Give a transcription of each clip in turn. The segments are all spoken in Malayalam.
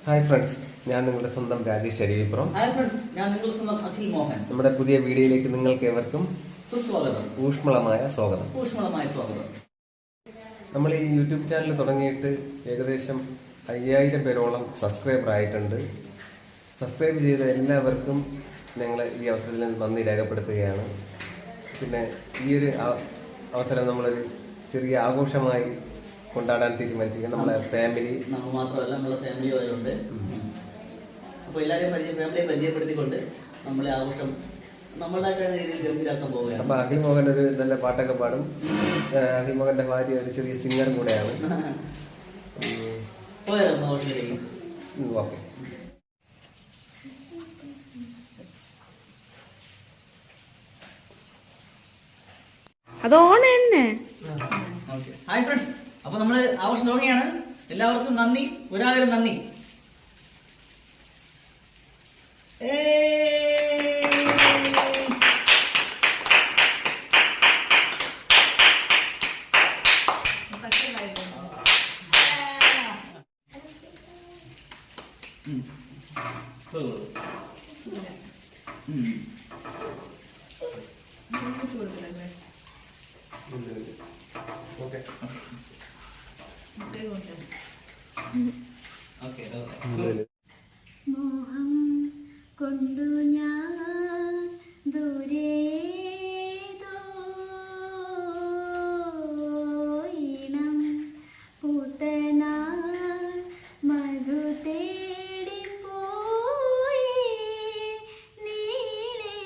ഹായ് ഫ്രണ്ട്സ്, ഞാൻ നിങ്ങളുടെ സ്വന്തം രാജേഷ് അരുവിപ്പുറം. ഹായ് ഫ്രണ്ട്സ്, ഞാൻ നിങ്ങളുടെ സ്വന്തം അഖിൽ മോഹൻ. നമ്മുടെ പുതിയ വീഡിയോയിലേക്ക് നിങ്ങൾക്ക് ഏവർക്കും സുസ്വാഗതം. ഊഷ്മളമായ സ്വാഗതം. നമ്മൾ ഈ യൂട്യൂബ് ചാനൽ തുടങ്ങിയിട്ട് ഏകദേശം 5000 പേരോളം സബ്സ്ക്രൈബർ ആയിട്ടുണ്ട്. സബ്സ്ക്രൈബ് ചെയ്ത എല്ലാവർക്കും ഞങ്ങൾ ഈ അവസരത്തിൽ നന്ദി രേഖപ്പെടുത്തുകയാണ്. പിന്നെ ഈ ഒരു അവസരം നമ്മളൊരു ചെറിയ ആഘോഷമായി കൊണ്ടാടാൻ തീരുമാനിച്ചിരിക്കുന്നത് നമ്മളെ ഫാമിലി മാത്രമല്ല, നമ്മുടെ ഫാമിലി ആയതുകൊണ്ട് അപ്പോൾ എല്ലാവരെയും ഫാമിലിയെ പരിചയപ്പെടുത്തിക്കൊണ്ട് നമ്മളെ ആഘോഷം നമ്മളായിട്ടുള്ള രീതിയിൽ ഗംഭീരാക്കാൻ പോവുകയാണ്. അപ്പൊ അഖിൽ മോഹൻ ഒരു നല്ല പാട്ടൊക്കെ പാടും. അഖിൽ മോഹന്റെ ഭാര്യ ഒരു ചെറിയ സിംഗറും കൂടെയാണ്. ഓക്കെ, അത് ഓൺ തന്നെ. ഹായ് ഫ്രണ്ട്സ്, അപ്പൊ നമ്മള് ആഘോഷം തുടങ്ങിയാണ്. എല്ലാവർക്കും നന്ദി, ഒരായിരം നന്ദി. മോഹം കൊണ്ടു ഞാൻ ദൂരേതോയിണം പൂത്തനാൾ മധു തേടിപ്പോയി നീളേ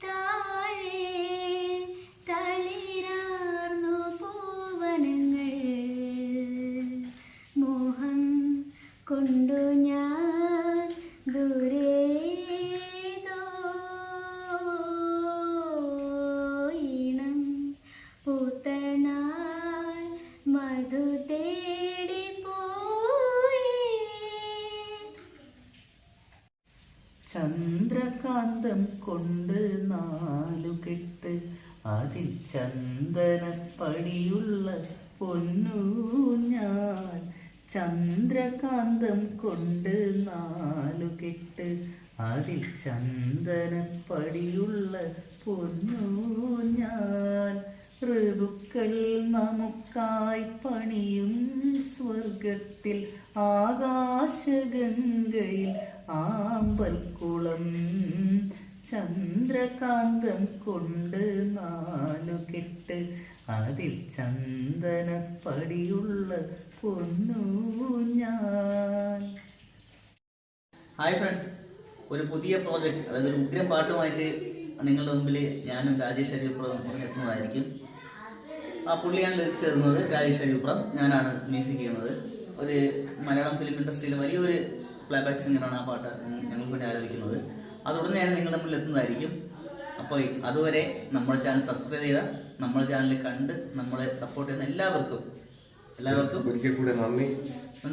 താഴെ തളിരാർന്നു പൂവനങ്ങൾ. മോഹം കൊണ്ടു ഞാൻ ദൂരേതോയിണം പൂത്തനാൾ മധു തേടിപ്പോയി. ചന്ദ്രകാന്തം കൊണ്ട് 4 കെട്ട്, അതിൽ ചന്ദനപ്പടിയുള്ള പൊന്നു ഞാൻ. ചന്ദ്രകാന്തം കൊണ്ട് 4 കെട്ട്, അതിൽ ചന്ദനപ്പടിയുള്ള പൊന്നു ഞാൻ. ഋതുക്കൾ നമുക്കായി പണിയും സ്വർഗത്തിൽ, ആകാശഗംഗയിൽ ആമ്പൽക്കുളം. ചന്ദ്രകാന്തം കൊണ്ട് 4 കെട്ട്, അതിൽ ചന്ദനപ്പടിയുള്ള പൊന്നു ഞാൻ. ഹായ് ഫ്രണ്ട്സ്, ഒരു പുതിയ പ്രോജക്റ്റ്, അതായത് ഒരു ഉഗ്രം പാട്ടുമായിട്ട് നിങ്ങളുടെ മുമ്പിൽ ഞാനും രാജേഷ് അരുവിപ്പുറം എത്തുന്നതായിരിക്കും. ആ പുള്ളിയാണ് ലിറിക്സ് എഴുതുന്നത്, രാജേഷ് അരുവിപ്പുറം. ഞാനാണ് മ്യൂസിക് ചെയ്യുന്നത്. ഒരു മലയാളം ഫിലിം ഇൻഡസ്ട്രിയിൽ വലിയൊരു പ്ലേബാക്ക് സിംഗറാണ് ആ പാട്ട് ഞങ്ങൾക്ക് വേണ്ടി ആലോചിക്കുന്നത്. അതുടനെ ഞാൻ നിങ്ങളുടെ മുമ്പിൽ എത്തുന്നതായിരിക്കും. അപ്പോൾ അതുവരെ നമ്മുടെ ചാനൽ സബ്സ്ക്രൈബ് ചെയ്ത, നമ്മുടെ ചാനൽ കണ്ട് നമ്മളെ സപ്പോർട്ട് ചെയ്യുന്ന എല്ലാവർക്കും ഒരിക്കൽ കൂടെ നന്ദി,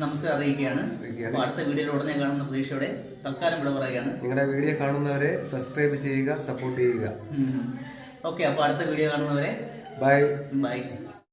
നമസ്കാരം അറിയിക്കുകയാണ്. അപ്പോൾ അടുത്ത വീഡിയോയിൽ ഉടനെ കാണുന്ന പ്രതീക്ഷയോടെ തൽക്കാലം ഇവിടെ പറയുകയാണ്. നിങ്ങളുടെ വീഡിയോ കാണുന്നവരെ സബ്സ്ക്രൈബ് ചെയ്യുക, സപ്പോർട്ട് ചെയ്യുക. ഓക്കെ, അപ്പോൾ അടുത്ത വീഡിയോ കാണുന്നവരെ ബൈ.